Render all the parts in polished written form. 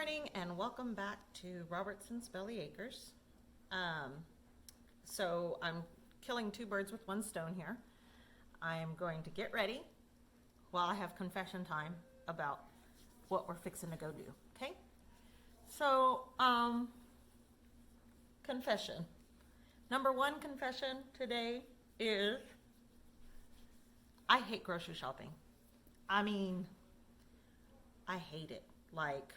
morning and welcome back to Robertson's Belly Acres. So I'm killing two birds with one stone here. I'm going to get ready while I have confession time about what we're fixing to go do, okay? So, confession. Number one confession today is I hate grocery shopping. I mean, I hate it. Like,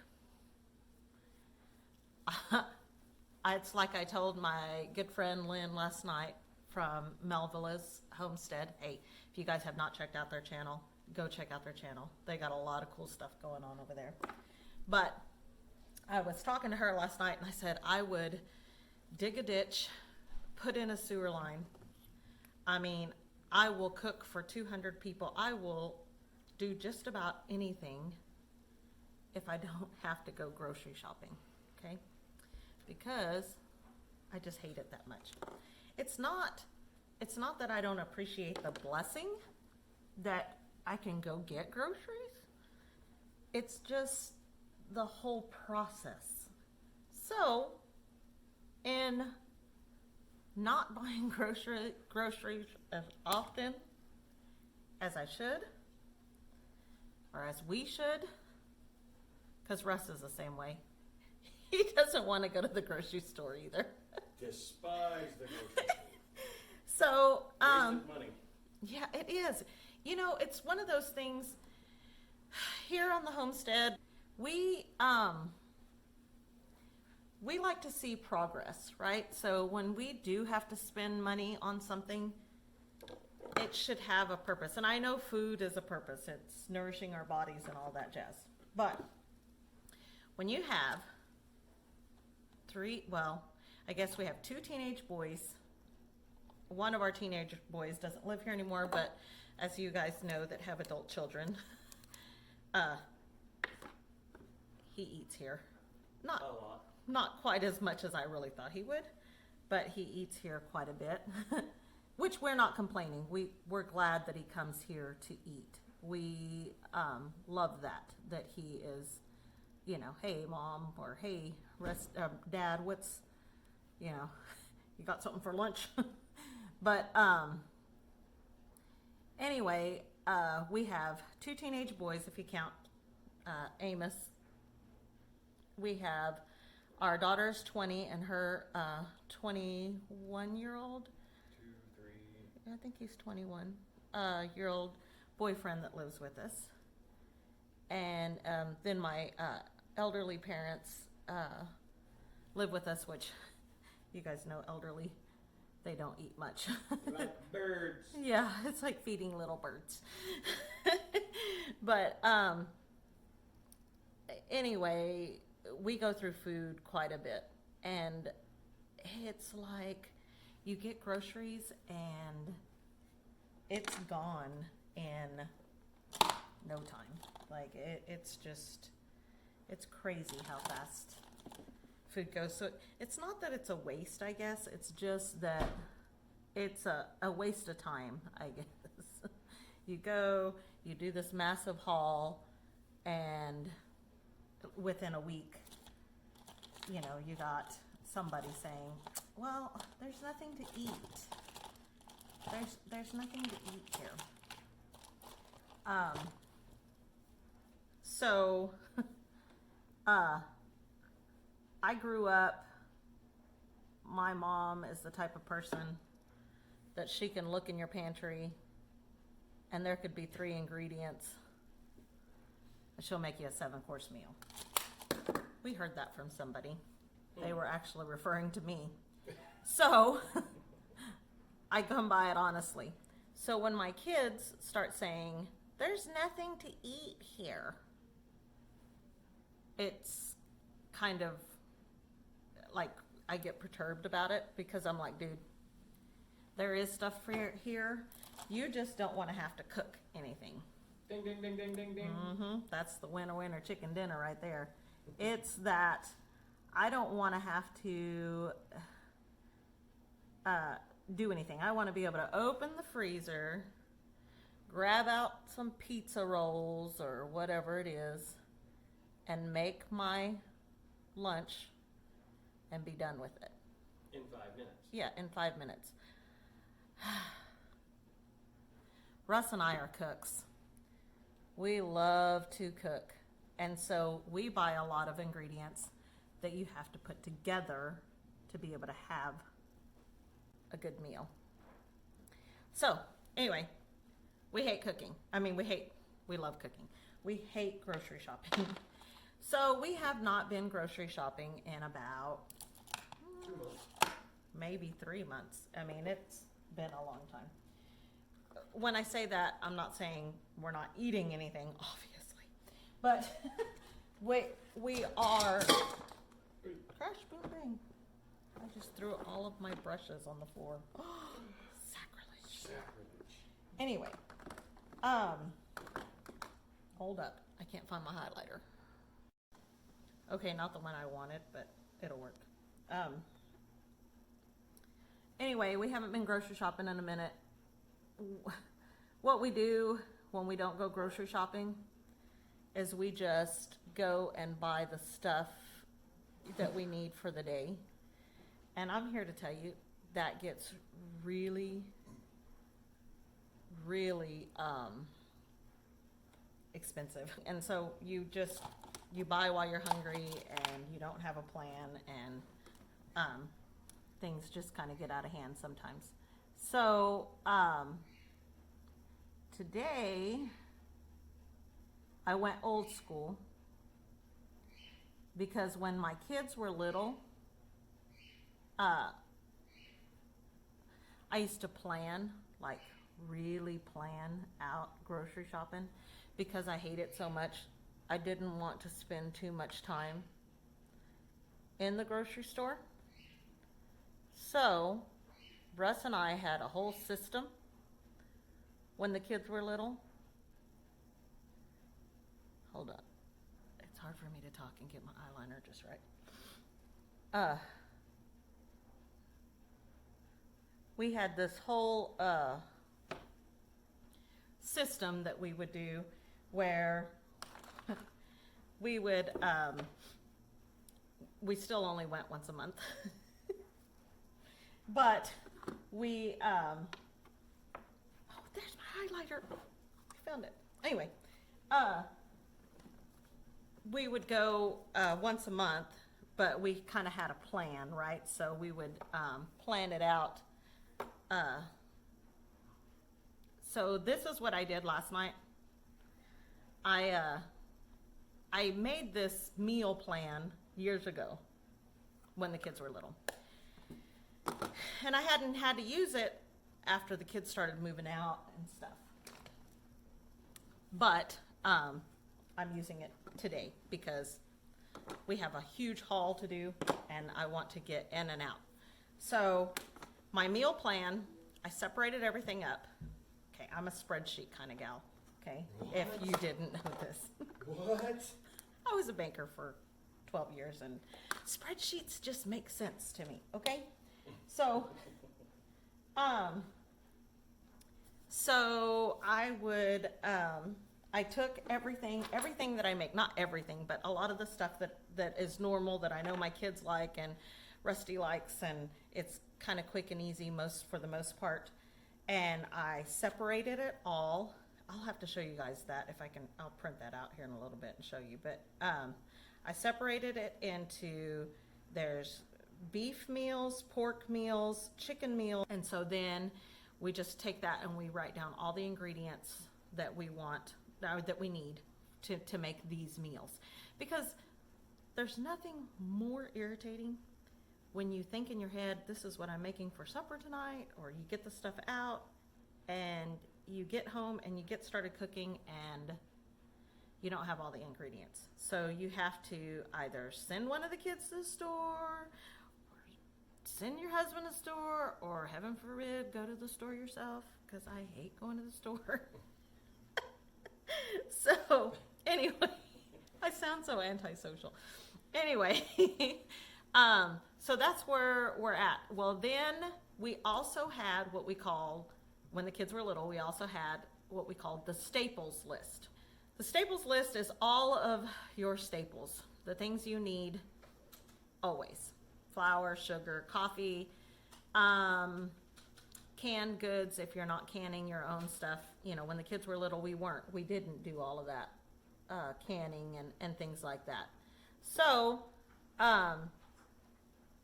it's like I told my good friend Lynn last night from Melvolas Homestead. Hey, if you guys have not checked out their channel, go check out their channel. They got a lot of cool stuff going on over there. But I was talking to her last night and I said I would dig a ditch, put in a sewer line. I mean, I will cook for 200 people. I will do just about anything if I don't have to go grocery shopping, okay? Because I just hate it that much. It's not that I don't appreciate the blessing that I can go get groceries. It's just the whole process. So, in not buying groceries as often as I should, or as we should, because Russ is the same way. He doesn't want to go to the grocery store either. Despise the grocery store. So, Wasted money. yeah, it is. You know, it's one of those things here on the homestead, we like to see progress, right? So when we do have to spend money on something, it should have a purpose. And I know food is a purpose. It's nourishing our bodies and all that jazz. But when you have I guess we have two teenage boys. One of our teenage boys doesn't live here anymore, but as you guys know that have adult children, he eats here. A lot. Not quite as much as I really thought he would, but he eats here quite a bit, which we're not complaining. We're glad that he comes here to eat. We love that he is, hey mom, or hey dad, what's, you got something for lunch? But anyway, we have two teenage boys, if you count Amos. We have our daughter's 20 and her 21-year-old. 2, 3. I think he's 21 year old boyfriend that lives with us. And then my elderly parents live with us, which you guys know elderly, they don't eat much. Like birds. Yeah, it's like feeding little birds. But anyway, we go through food quite a bit, and it's like you get groceries and it's gone in no time. Like it's crazy how fast food goes. So it's not that it's a waste, I guess. It's just that it's a waste of time, I guess. You go, you do this massive haul, and within a week, you got somebody saying, well, there's nothing to eat. There's nothing to eat here. So, I grew up, my mom is the type of person that she can look in your pantry and there could be 3 ingredients and she'll make you a 7-course meal. We heard that from somebody. They were actually referring to me. So, I come by it honestly. So when my kids start saying, there's nothing to eat here, it's kind of like I get perturbed about it because I'm like, dude, there is stuff for here. You just don't want to have to cook anything. Ding, ding, ding, ding, ding, ding. That's the winner chicken dinner right there. It's that I don't want to have to do anything. I want to be able to open the freezer, grab out some pizza rolls or whatever it is, and make my lunch and be done with it. In 5 minutes. Yeah, in 5 minutes. Russ and I are cooks. We love to cook. And so we buy a lot of ingredients that you have to put together to be able to have a good meal. So, anyway, we hate cooking. We love cooking. We hate grocery shopping. So we have not been grocery shopping in about 2 months. maybe 3 months. I mean, it's been a long time. When I say that, I'm not saying we're not eating anything, obviously. But we are... Crash, boom, bang. I just threw all of my brushes on the floor. Sacrilege. Anyway, hold up. I can't find my highlighter. Okay, not the one I wanted, but it'll work. Anyway, we haven't been grocery shopping in a minute. What we do when we don't go grocery shopping is we just go and buy the stuff that we need for the day. And I'm here to tell you that gets really, really expensive. And so you buy while you're hungry and you don't have a plan, and things just kind of get out of hand sometimes. So today I went old school because when my kids were little, I used to really plan out grocery shopping because I hate it so much. I didn't want to spend too much time in the grocery store. So Russ and I had a whole system when the kids were little. Hold on. It's hard for me to talk and get my eyeliner just right. We had this whole system that we would do where we would, we still only went once a month. But we, oh, there's my highlighter. I found it. Anyway, we would go once a month, but we kind of had a plan, right? So we would plan it out. So this is what I did last night. I made this meal plan years ago when the kids were little. And I hadn't had to use it after the kids started moving out and stuff. But I'm using it today because we have a huge haul to do and I want to get in and out. So my meal plan, I separated everything up. Okay, I'm a spreadsheet kind of gal, okay? What? If you didn't know this. What? I was a banker for 12 years and spreadsheets just make sense to me, okay? So I would, I took everything that I make, not everything, but a lot of the stuff that is normal that I know my kids like and Rusty likes, and it's kind of quick and easy for the most part. And I separated it all. I'll have to show you guys that if I can. I'll print that out here in a little bit and show you. But I separated it into, there's beef meals, pork meals, chicken meals. And so then we just take that and we write down all the ingredients that we want, that we need to make these meals. Because there's nothing more irritating when you think in your head, this is what I'm making for supper tonight, or you get the stuff out and you get home and you get started cooking and you don't have all the ingredients. So you have to either send one of the kids to the store, or send your husband to the store, or heaven forbid, go to the store yourself, because I hate going to the store. So anyway, I sound so antisocial. Anyway, so that's where we're at. Well, then we also had what we called, when the kids were little, we also had what we called the staples list. The staples list is all of your staples, the things you need always. Flour, sugar, coffee, canned goods if you're not canning your own stuff. You know, when the kids were little, we didn't do all of that canning and things like that. So,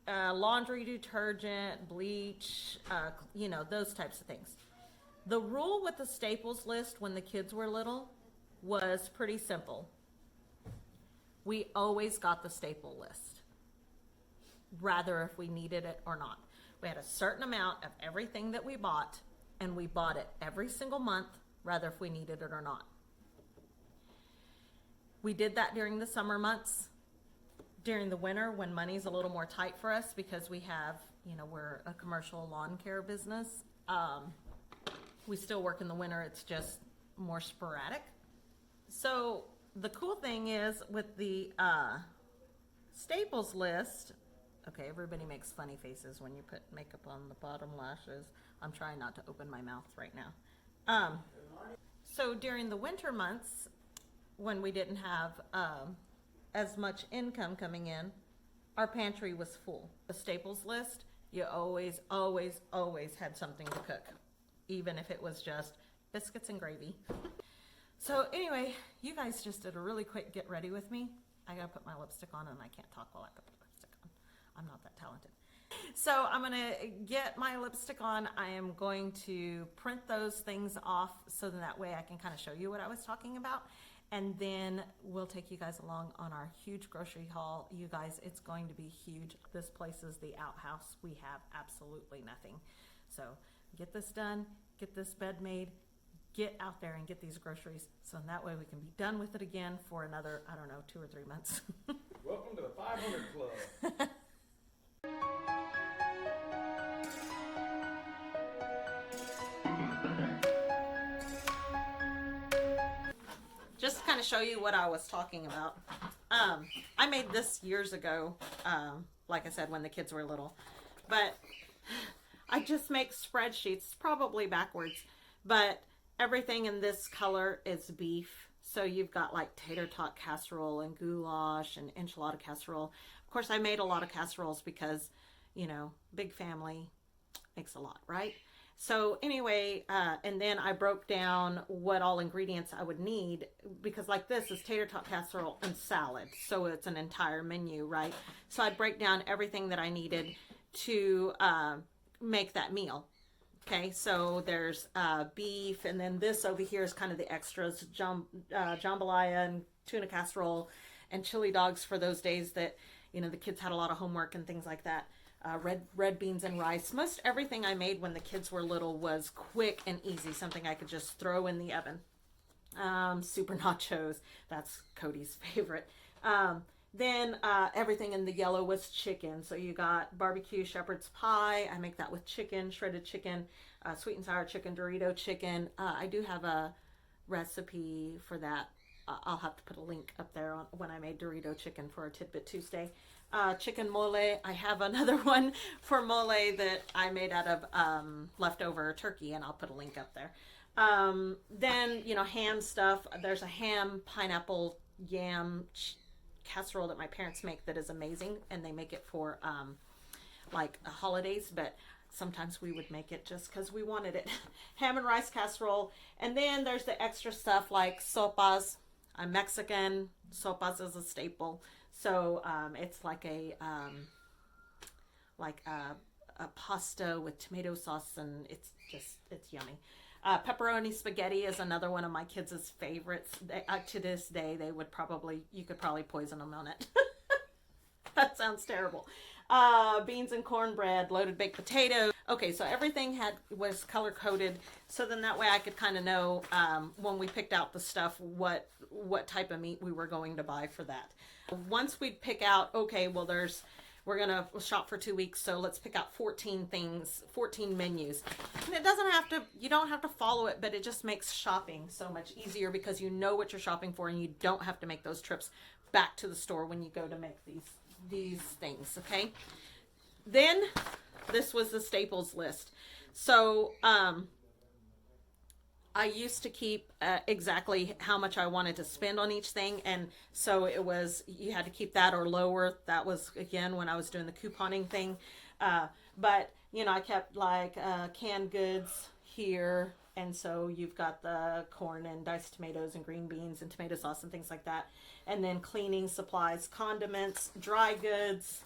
laundry detergent, bleach, you know, those types of things. The rule with the staples list when the kids were little was pretty simple. We always got the staple list, rather if we needed it or not. We had a certain amount of everything that we bought, and we bought it every single month, rather if we needed it or not. We did that during the summer months. During the winter, when money's a little more tight for us, because we have, you know, we're a commercial lawn care business. We still work in the winter, it's just more sporadic. So the cool thing is with the staples list, okay, everybody makes funny faces when you put makeup on the bottom lashes. I'm trying not to open my mouth right now. So during the winter months, when we didn't have as much income coming in, our pantry was full. The staples list, you always, always, always had something to cook, even if it was just biscuits and gravy. So anyway, you guys just did a really quick get ready with me. I gotta put my lipstick on, and I can't talk while I put the lipstick on. I'm not that talented. So I'm gonna get my lipstick on. I am going to print those things off so that way I can kind of show you what I was talking about. And then we'll take you guys along on our huge grocery haul. You guys, it's going to be huge. This place is the outhouse. We have absolutely nothing. So get this done, get this bed made, get out there and get these groceries. So that way we can be done with it again for another, I don't know, 2 or 3 months. Welcome to the 500 Club. Just to kind of show you what I was talking about. I made this years ago, like I said, when the kids were little. But I just make spreadsheets, probably backwards. But everything in this color is beef. So you've got like tater tot casserole and goulash and enchilada casserole. Of course, I made a lot of casseroles because, you know, big family makes a lot, right? So anyway, and then I broke down what all ingredients I would need, because like this is tater tot casserole and salad. So it's an entire menu, right? So I'd break down everything that I needed to make that meal. Okay, so there's beef, and then this over here is kind of the extras, jambalaya and tuna casserole and chili dogs for those days that, you know, the kids had a lot of homework and things like that. Red beans and rice. Most everything I made when the kids were little was quick and easy, something I could just throw in the oven. Super nachos, that's Cody's favorite. Then everything in the yellow was chicken. So you got barbecue shepherd's pie. I make that with chicken, shredded chicken, sweet and sour chicken, Dorito chicken. I do have a recipe for that. I'll have to put a link up there on when I made Dorito chicken for a Tidbit Tuesday. Chicken mole. I have another one for mole that I made out of leftover turkey, and I'll put a link up there. Then, you know, ham stuff. There's a ham, pineapple, yam casserole that my parents make that is amazing, and they make it for like holidays, but sometimes we would make it just because we wanted it. Ham and rice casserole. And then there's the extra stuff like sopas. I'm Mexican. Sopas is a staple. So it's like a pasta with tomato sauce, and it's yummy. Pepperoni spaghetti is another one of my kids' favorites. To this day, you could probably poison them on it. That sounds terrible. Beans and cornbread, loaded baked potatoes. Okay, so everything was color coded, so then that way I could kind of know when we picked out the stuff what type of meat we were going to buy for that. Once we'd pick out, okay, well we're gonna shop for 2 weeks, so let's pick out 14 things, 14 menus. And you don't have to follow it, but it just makes shopping so much easier because you know what you're shopping for, and you don't have to make those trips back to the store when you go to make these things, okay? Then this was the staples list. So I used to keep exactly how much I wanted to spend on each thing, and so it was, you had to keep that or lower. That was again when I was doing the couponing thing. But you know, I kept like canned goods here, and so you've got the corn and diced tomatoes and green beans and tomato sauce and things like that, and then cleaning supplies, condiments, dry goods,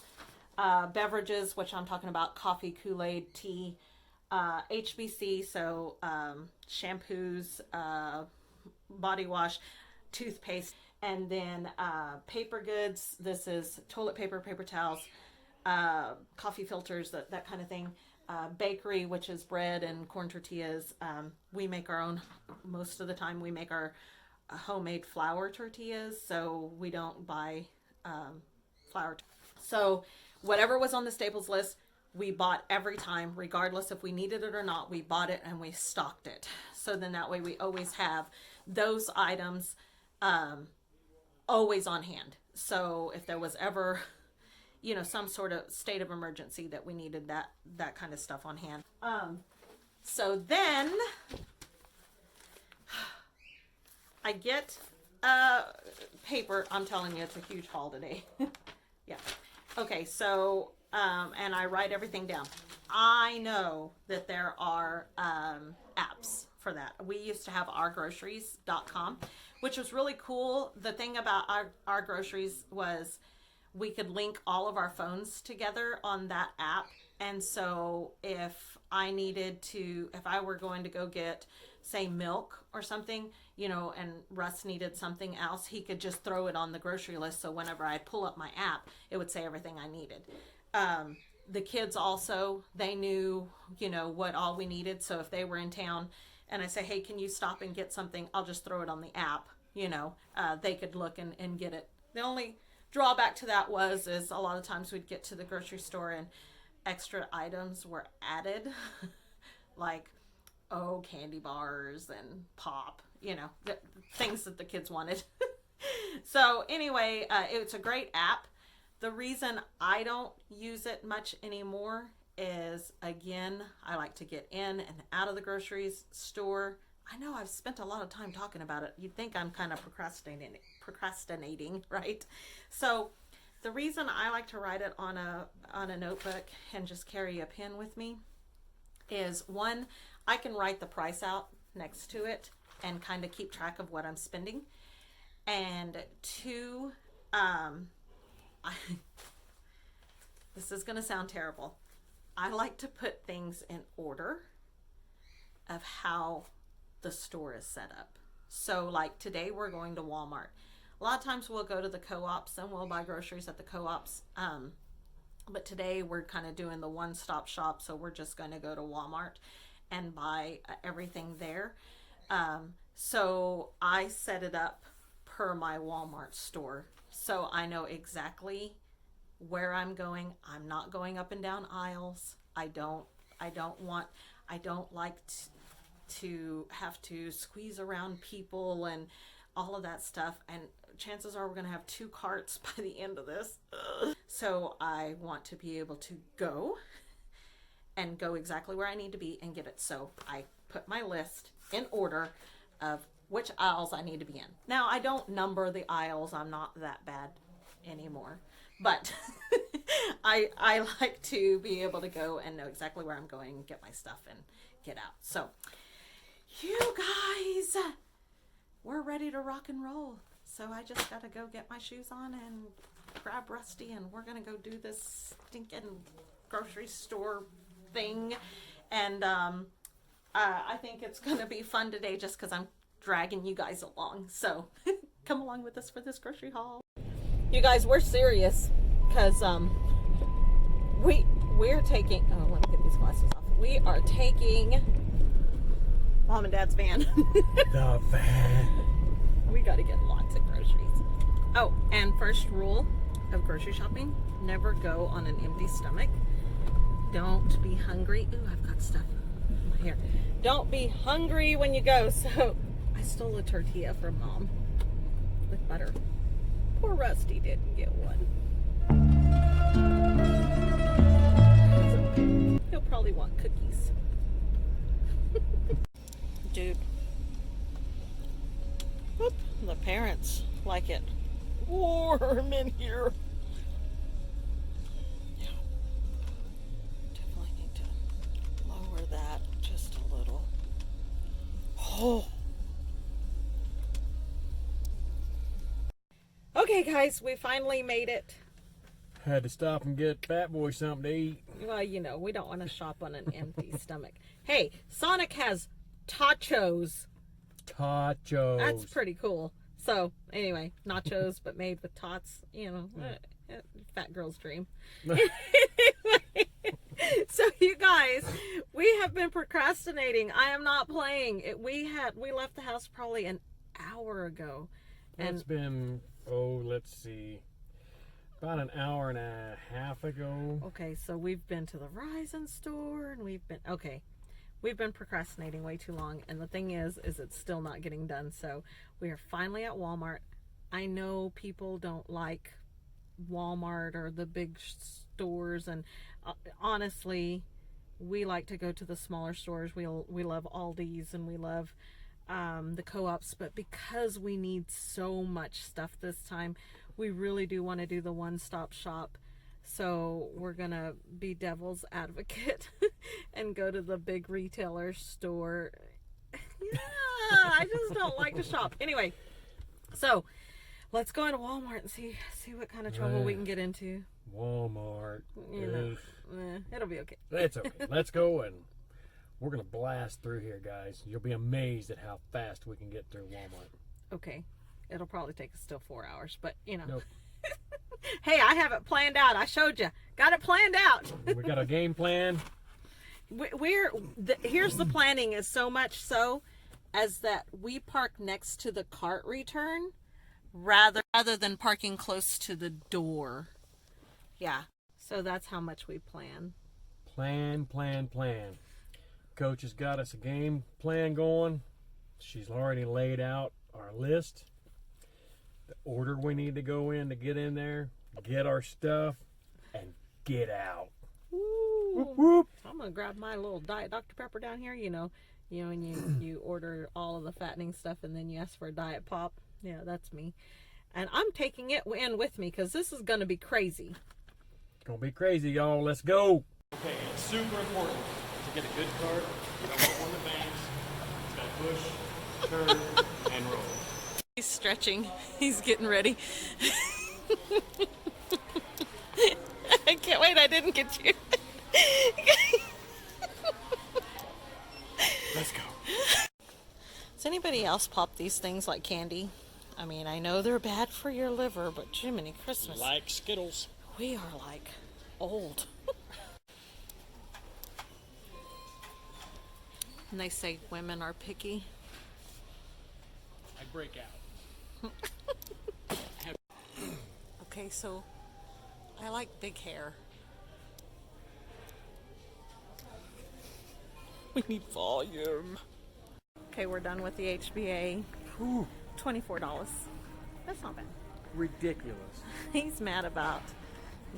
beverages, which I'm talking about coffee, Kool-Aid, tea, HBC, so shampoos, body wash, toothpaste, and then paper goods. This is toilet paper, paper towels, coffee filters, that kind of thing. Bakery, which is bread and corn tortillas. We make our own, most of the time we make our homemade flour tortillas, so we don't buy flour. So whatever was on the staples list, we bought every time, regardless if we needed it or not. We bought it and we stocked it. So then that way we always have those items always on hand. So if there was ever, you know, some sort of state of emergency that we needed that kind of stuff on hand. So then I get paper. I'm telling you, it's a huge haul today. Yeah. Okay, so and I write everything down. I know that there are apps for that. We used to have ourgroceries.com, which was really cool. The thing about our groceries was we could link all of our phones together on that app. And so if I were going to go get, say, milk or something, you know, and Russ needed something else, he could just throw it on the grocery list. So whenever I pull up my app, it would say everything I needed. The kids also, they knew, you know, what all we needed. So if they were in town and I say, hey, can you stop and get something? I'll just throw it on the app, you know, they could look and get it. The only drawback to that is a lot of times we'd get to the grocery store and extra items were added, like, candy bars and pop, you know, things that the kids wanted. So anyway, it's a great app. The reason I don't use it much anymore is, again, I like to get in and out of the groceries store. I know I've spent a lot of time talking about it. You'd think I'm kind of procrastinating, right? So the reason I like to write it on a notebook and just carry a pen with me is, one, I can write the price out next to it and kind of keep track of what I'm spending. And two, this is going to sound terrible. I like to put things in order of how the store is set up. So like today we're going to Walmart. A lot of times we'll go to the co-ops and we'll buy groceries at the co-ops. But today we're kind of doing the one-stop shop. So we're just going to go to Walmart and buy everything there. So I set it up per my Walmart store. So I know exactly where I'm going. I'm not going up and down aisles. I don't like to have to squeeze around people and all of that stuff. And chances are we're going to have 2 carts by the end of this. So I want to be able to go exactly where I need to be and get it. So I put my list in order of which aisles I need to be in. Now, I don't number the aisles. I'm not that bad anymore. But I like to be able to go and know exactly where I'm going, get my stuff, and get out. So, you guys, we're ready to rock and roll. So I just got to go get my shoes on and grab Rusty, and we're going to go do this stinking grocery store thing. And I think it's going to be fun today just because I'm dragging you guys along. So come along with us for this grocery haul. You guys, we're serious because we're taking, let me get these glasses off. We are taking Mom and Dad's van. The van. We got to get lots of groceries. Oh, and first rule of grocery shopping, never go on an empty stomach. Don't be hungry. Ooh, I've got stuff in my hair. Don't be hungry when you go. So I stole a tortilla from Mom with butter. Poor Rusty didn't get one. He'll probably want cookies. Dude, Whoop, the parents like it warm in here. Yeah. Definitely need to lower that just a little. Oh. Okay, guys, we finally made it. Had to stop and get Fat Boy something to eat. Well, you know, we don't want to shop on an empty stomach. Hey, Sonic has tachos. Tachos. That's pretty cool. So, anyway, nachos, but made with tots. You know, fat girl's dream. Anyway, so you guys, we have been procrastinating. I am not playing. We left the house probably an hour ago. And It's been, let's see, about an hour and a half ago. okay, so we've been to the Verizon store, and we've been procrastinating way too long. And the thing is it's still not getting done. So we are finally at Walmart. I know people don't like Walmart or the big stores, and honestly, we like to go to the smaller stores. We love Aldi's and we love the co-ops, but because we need so much stuff this time, we really do want to do the one-stop shop. So we're gonna be devil's advocate and go to the big retailer store. Yeah, I just don't like to shop. Anyway, so let's go into Walmart and see what kind of trouble we can get into. Walmart. You know, it'll be okay. It's okay. Let's go, and we're going to blast through here, guys. You'll be amazed at how fast we can get through Walmart. Okay. It'll probably take us still 4 hours, but you know. Nope. Hey, I have it planned out. I showed you. Got it planned out. We got a game plan. Here's the planning is so much so as that we park next to the cart return rather than parking close to the door. Yeah. So that's how much we plan. Plan. Coach has got us a game plan going. She's already laid out our list, the order we need to go in to get in there, get our stuff, and get out. Woo. Whoop, whoop. I'm gonna grab my little Diet Dr. Pepper down here. You know, and you order all of the fattening stuff, and then you ask for a Diet Pop. Yeah, that's me. And I'm taking it in with me because this is gonna be crazy. It's gonna be crazy, y'all. Let's go. Okay, it's super important to get a good cart. You don't want one that bangs. It's got to push, turn, and roll. He's stretching. He's getting ready. I can't wait. I didn't get you. Let's go. Does anybody else pop these things like candy? I mean, I know they're bad for your liver, but Jiminy Christmas. Like Skittles. We are like old. And they say women are picky. I break out. Okay, so I like big hair. We need volume. Okay, we're done with the HBA. Whew. $24. That's not bad. Ridiculous. He's mad about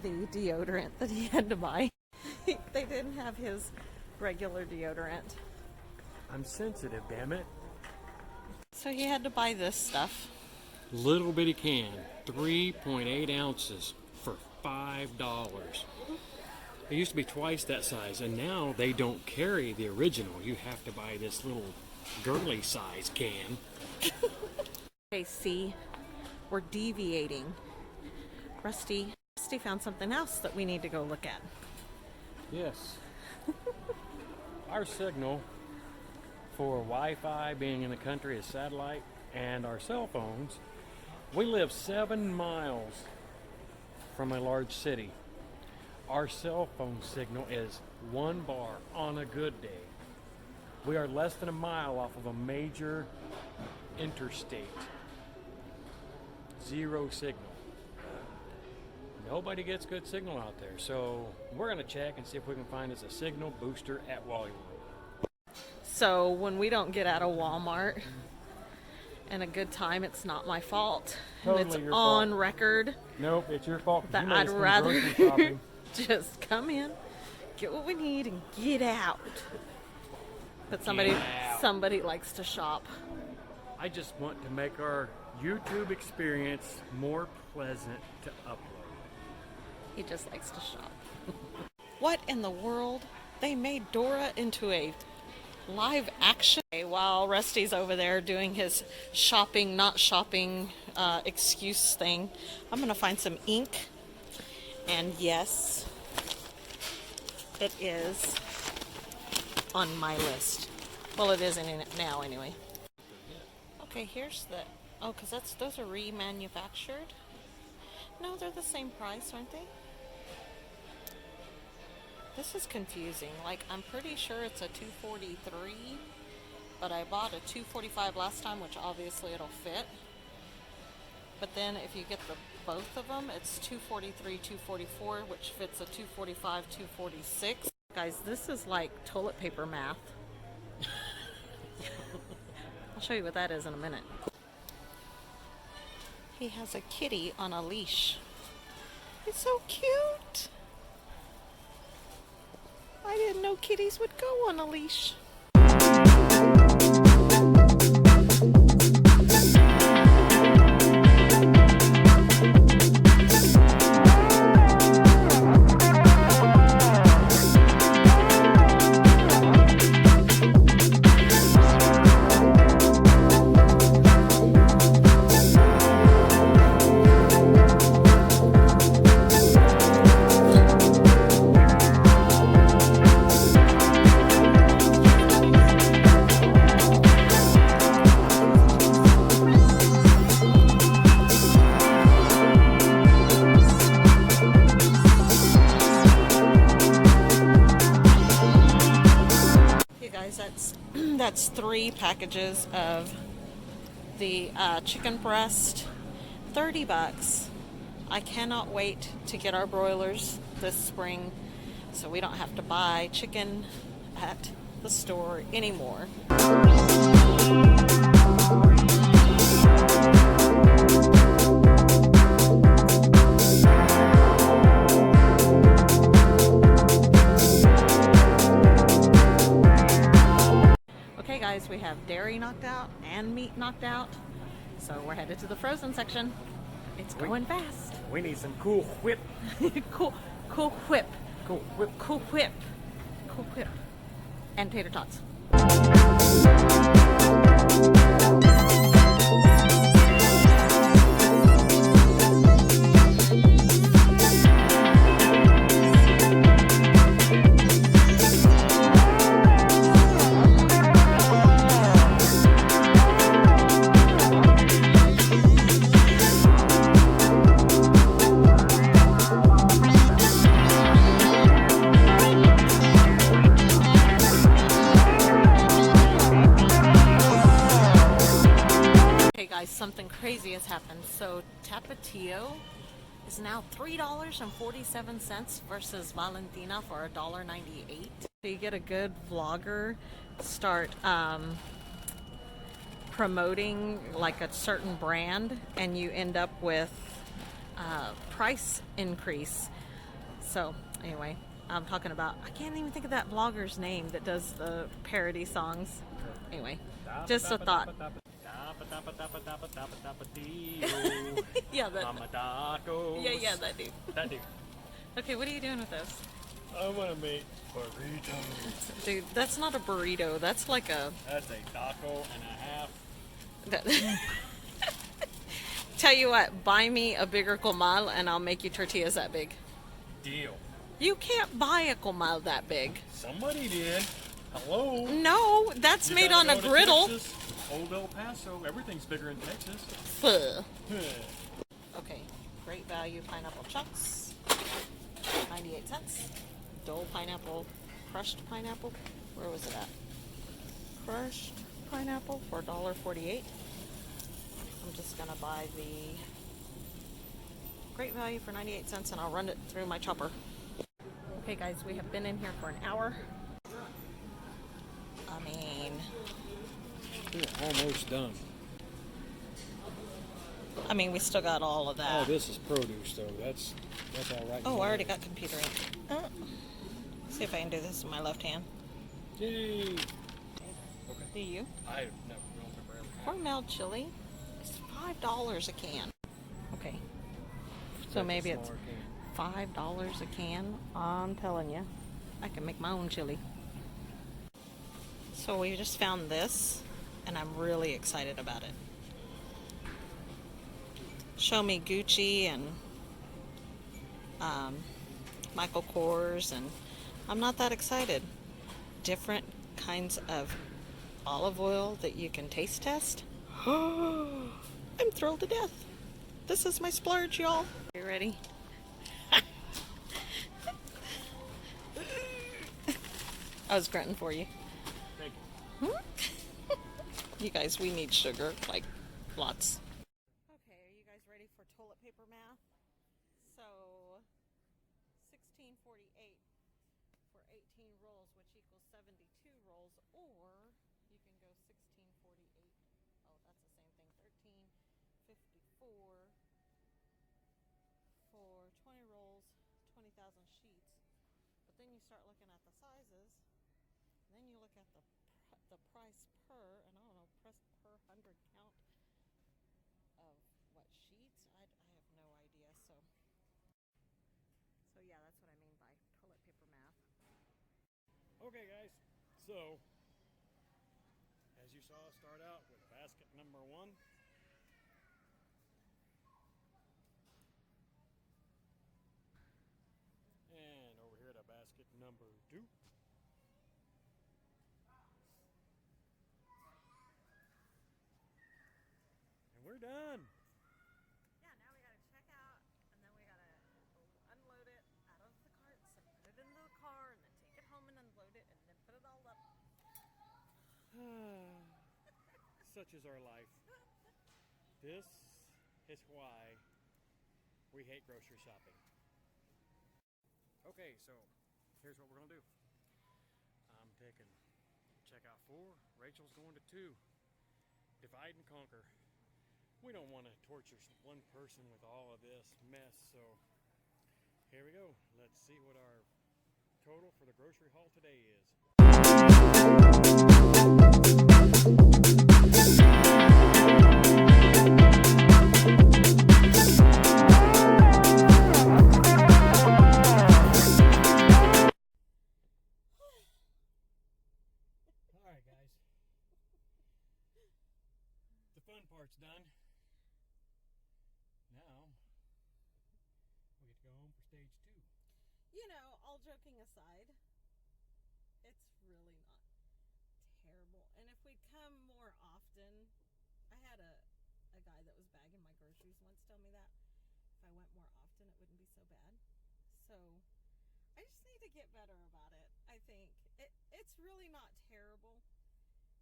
the deodorant that he had to buy. They didn't have his regular deodorant. I'm sensitive, damn it. So he had to buy this stuff. Little bitty can, 3.8 ounces for $5. It used to be twice that size, and now they don't carry the original. You have to buy this little girly size can. Okay, see, we're deviating. Rusty found something else that we need to go look at. Yes. Our signal for Wi-Fi being in the country is satellite, and our cell phones. We live 7 miles from a large city. Our cell phone signal is 1 bar on a good day. We are less than a mile off of a major interstate. 0 signal. Nobody gets good signal out there, so we're going to check and see if we can find us a signal booster at Wally World. So when we don't get out of Walmart in a good time, it's not my fault. Totally And it's your on fault. record Nope, it's your fault. 'cause that you made I'd us go rather grocery shopping. just come in, get what we need, and get out. But somebody likes to shop. I just want to make our YouTube experience more pleasant to upload. He just likes to shop. What in the world? They made Dora into a live action while Rusty's over there doing his shopping, not shopping excuse thing. I'm gonna find some ink, and yes, it is on my list. Well, it isn't in it now anyway. Okay, here's the, oh, because those are remanufactured. No, they're the same price, aren't they? This is confusing. Like, I'm pretty sure it's a 243, but I bought a 245 last time, which obviously it'll fit. But then if you get both of them, it's 243, 244, which fits a 245, 246. Guys, this is like toilet paper math. I'll show you what that is in a minute. He has a kitty on a leash. It's so cute. I didn't know kitties would go on a leash. That's 3 packages of the chicken breast, $30. I cannot wait to get our broilers this spring so we don't have to buy chicken at the store anymore. Guys, we have dairy knocked out and meat knocked out, so we're headed to the frozen section. It's going fast. We need some Cool Whip. Cool Whip. Cool Whip. Cool Whip. Cool Whip. And tater tots. Something crazy has happened. So Tapatio is now $3.47 versus Valentina for $1.98. So you get a good vlogger start promoting like a certain brand, and you end up with price increase. So anyway, I'm talking about, I can't even think of that vlogger's name that does the parody songs. Anyway, just a thought. Yeah, that dude. That dude. Okay, what are you doing with this? I want to make burritos. Dude, that's not a burrito. That's like a... That's a taco and a half. Tell you what, buy me a bigger comal and I'll make you tortillas that big. Deal. You can't buy a comal that big. Somebody did. Hello? No, that's made on a griddle. Texas, Old El Paso, everything's bigger in Texas. Okay, great value pineapple chunks, 98 cents. Dole pineapple, crushed pineapple, where was it at? Crushed pineapple for $1.48. I'm just gonna buy the great value for 98 cents and I'll run it through my chopper. Okay guys, we have been in here for an hour. I mean, we're almost done. We still got all of that. Oh, this is produce though. That's all right. Oh, I already got computer ink. See if I can do this with my left hand. Yay! Do you? I don't remember. Hormel chili is $5 a can. Okay. So maybe it's $5 a can. I'm telling you, I can make my own chili. So we just found this, and I'm really excited about it. Show me Gucci and Michael Kors, and I'm not that excited. Different kinds of olive oil that you can taste test. I'm thrilled to death. This is my splurge, y'all. You ready? I was grunting for you. Thank you. You guys, we need sugar, like lots. Okay, are you guys ready for toilet paper math? So, 16.48 for 18 rolls, which equals 72 rolls, or you can go 16.48. Oh, that's the same thing. 13.54 for 20 rolls, 20,000 sheets. But then you start looking at the sizes, and then you look at the price per, and I don't know, price per 100 count of what sheets? I have no idea. So yeah, that's what I mean by toilet paper math. Okay, guys. So, as you saw, start out with basket number 1. And over here to basket number 2. And we're done. Yeah, now we gotta check out, and then we gotta unload it out of the carts and put it into the car, and then take it home and unload it, and then put it all up. Such is our life. This is why we hate grocery shopping. Okay, so here's what we're gonna do. I'm taking checkout 4. Rachel's going to 2. Divide and conquer. We don't want to torture one person with all of this mess, so here we go. Let's see what our total for the grocery haul today is. Alright, guys. The fun part's done. Now, we get to go home for stage 2. You know, all joking aside, it's really not terrible. And if we'd come more often, I had a guy that was bagging my groceries once tell me that if I went more often, it wouldn't be so bad. So I just need to get better about it. I think it's really not terrible,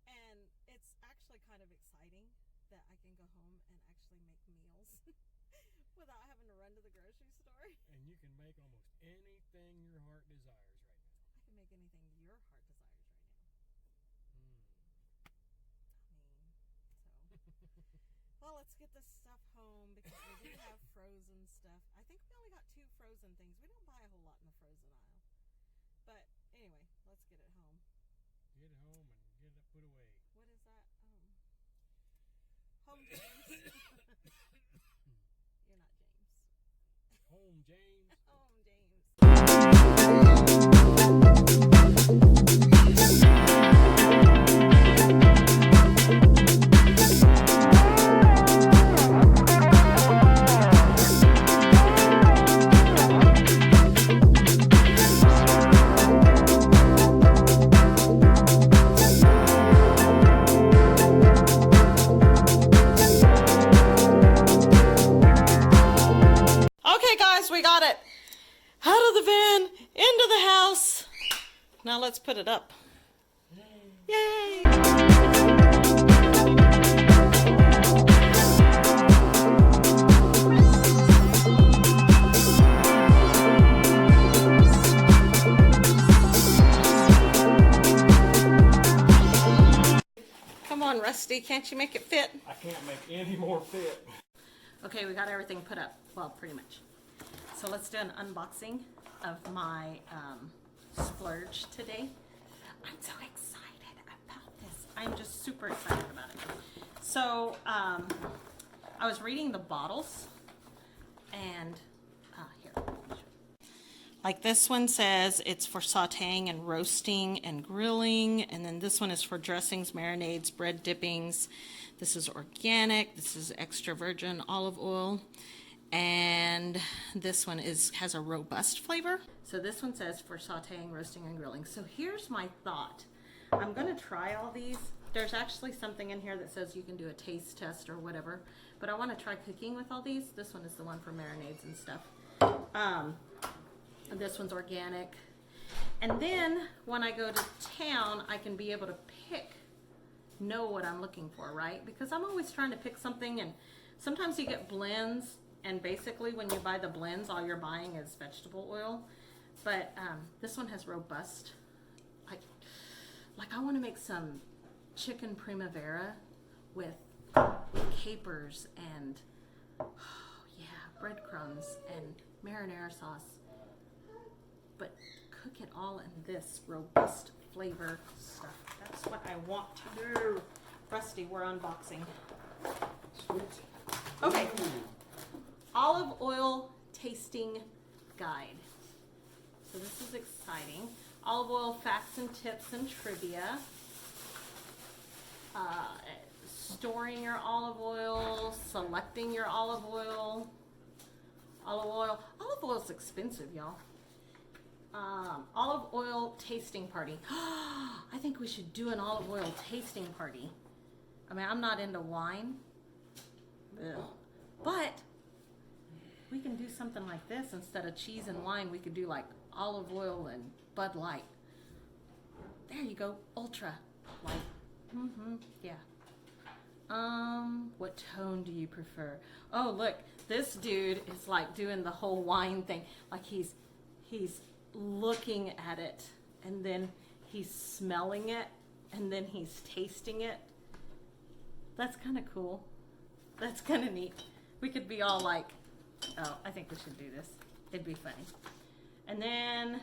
and it's actually kind of exciting that I can go home and actually make meals without having to run to the grocery store. And you can make almost anything your heart desires right now. I can make anything your heart desires right now. Well, let's get this stuff home because we do have frozen stuff. I think we only got 2 frozen things. We don't buy a whole lot in the frozen aisle. But anyway, let's get it home. Get it home and get it put away. What is that? Home James. You're not James. Home James. Home James. Okay, guys, we got it out of the van, into the house. Now let's put it up. Yay! Come on, Rusty, can't you make it fit? I can't make any more fit. Okay, we got everything put up. Well, pretty much. So let's do an unboxing of my Splurge today. I'm so excited about this. I'm just super excited about it. So, I was reading the bottles, and here. Like this one says it's for sauteing and roasting and grilling, and then this one is for dressings, marinades, bread dippings. This is organic. This is extra virgin olive oil, and this one has a robust flavor. So this one says for sauteing, roasting, and grilling. So here's my thought. I'm gonna try all these. There's actually something in here that says you can do a taste test or whatever, but I want to try cooking with all these. This one is the one for marinades and stuff. And this one's organic. And then when I go to town, I can be able to know what I'm looking for, right? Because I'm always trying to pick something, and sometimes you get blends, and basically when you buy the blends, all you're buying is vegetable oil. But this one has robust, like I want to make some chicken primavera with capers and breadcrumbs and marinara sauce, but cook it all in this robust flavor stuff. That's what I want to do. Rusty, we're unboxing. Okay, olive oil tasting guide. So this is exciting. Olive oil facts and tips and trivia. Storing your olive oil, selecting your olive oil. Olive oil is expensive, y'all. Olive oil tasting party. I think we should do an olive oil tasting party. I mean, I'm not into wine, but we can do something like this. Instead of cheese and wine, we could do like olive oil and Bud Light. There you go, ultra light. Yeah. What tone do you prefer? Oh, look, this dude is like doing the whole wine thing. Like he's looking at it, and then he's smelling it, and then he's tasting it. That's kind of cool. That's kind of neat. We could be all like, oh, I think we should do this. It'd be funny. And then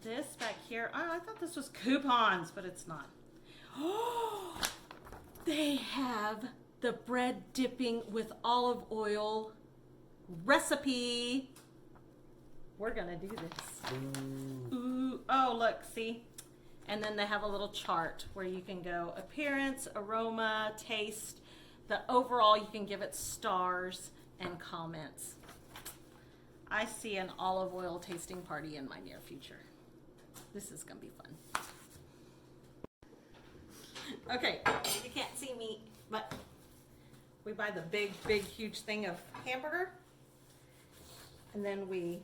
this back here, oh, I thought this was coupons, but it's not. Oh, they have the bread dipping with olive oil recipe. We're gonna do this. Ooh. Oh, look, see? And then they have a little chart where you can go appearance, aroma, taste. The overall, you can give it stars and comments. I see an olive oil tasting party in my near future. This is gonna be fun. Okay, you can't see me, but we buy the big, huge thing of hamburger, and then we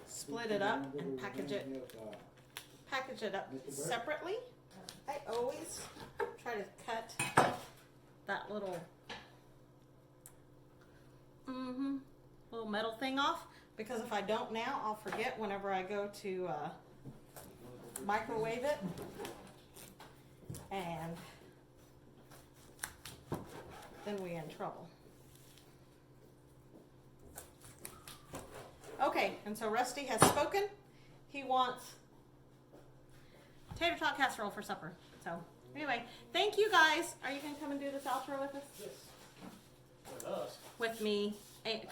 split it up and package it up separately. I always try to cut that little metal thing off, because if I don't now, I'll forget whenever I go to microwave it, and then we're in trouble. Okay, and so Rusty has spoken. He wants tater tot casserole for supper. So anyway, thank you guys. Are you gonna come and do this outro with us? Yes. With us. With me.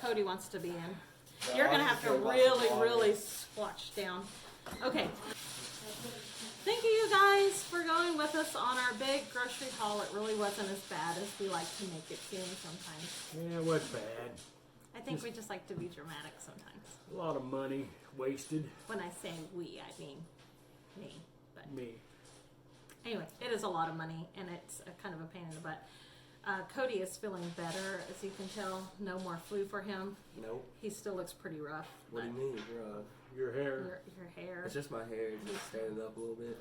Cody wants to be in. You're gonna have to really squatch down. Okay. Thank you guys for going with us on our big grocery haul. It really wasn't as bad as we like to make it seem sometimes. Yeah, it was bad. I think we just like to be dramatic sometimes. A lot of money wasted. When I say we, I mean me. But Me. anyway, it is a lot of money, and it's a kind of a pain in the butt. Cody is feeling better, as you can tell. No more flu for him. Nope. He still looks pretty rough. What do you mean, bro? Your hair. Your hair. It's just my hair just standing up a little bit.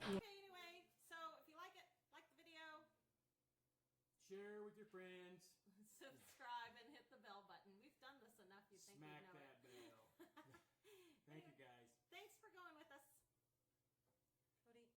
Okay, anyway, so if you like it, like the video, Share with your friends. subscribe, and hit the bell button. We've done this enough, you'd think Smack we'd know that it. bell. Thank you guys. Thanks for going with us.